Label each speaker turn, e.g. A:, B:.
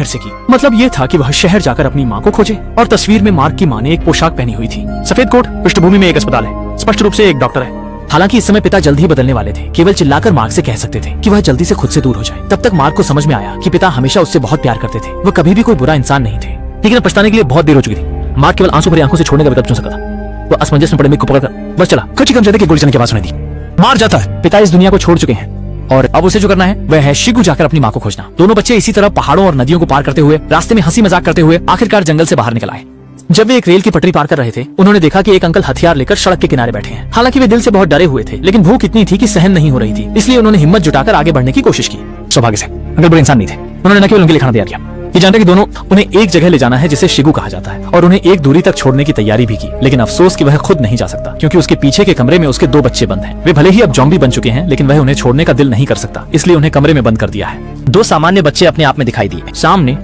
A: फिर से की। मतलब ये था कि वह शहर जाकर अपनी माँ को खोजे। और तस्वीर में मार्क की माँ ने एक पोशाक पहनी हुई थी, सफेद कोट, पृष्ठभूमि में एक अस्पताल है, स्पष्ट रूप से एक डॉक्टर है। हालांकि इस समय पिता जल्द ही बदलने वाले थे, केवल चिल्लाकर मार्क से कह सकते थे कि वह जल्दी से खुद से दूर हो जाए। तब तक मार्क को समझ में आया कि पिता हमेशा उससे बहुत प्यार करते थे, वह कभी भी कोई बुरा इंसान नहीं थे। लेकिन अब पछताने के लिए बहुत देर हो चुकी थी। मार्क केवल आंसू भरी आंखों से छोड़ने का विकल्प चुन सकता था। वो असमंजस में पड़े मिक को पकड़कर बस चला। कुछ ही कम ज्यादा की गोली चलने की आवाज सुनाई दी। मार जाता है। पिता इस दुनिया को छोड़ चुके हैं और अब उसे जो करना है वह है शिगु जाकर अपनी माँ को खोजना। दोनों बच्चे इसी तरह पहाड़ों और नदियों को पार करते हुए, रास्ते में हंसी मजाक करते हुए आखिरकार जंगल से बाहर निकल आए। जब वे एक रेल की पटरी पार कर रहे थे, उन्होंने देखा कि एक अंकल हथियार लेकर सड़क के किनारे बैठे हैं। हालांकि वे दिल से बहुत डरे हुए थे, लेकिन भूख इतनी थी कि सहन नहीं हो रही थी, इसलिए उन्होंने हिम्मत जुटाकर आगे बढ़ने की कोशिश की। सौभाग्य से अंकल बुरे इंसान नहीं थे। उन्होंने न केवल उनके लिए खाना तैयार किया, ये जानते कि दोनों उन्हें एक जगह ले जाना है जिसे शिगु कहा जाता है, और उन्हें एक दूरी तक छोड़ने की तैयारी भी की। लेकिन अफसोस कि वह खुद नहीं जा सकता, क्योंकि उसके पीछे के कमरे में उसके 2 बच्चे बंद हैं। वे भले ही अब जॉम्बी बन चुके हैं, लेकिन वह उन्हें छोड़ने का दिल नहीं कर सकता, इसलिए उन्हें कमरे में बंद कर दिया है। 2 सामान्य बच्चे अपने आप में दिखाई दिए। सामने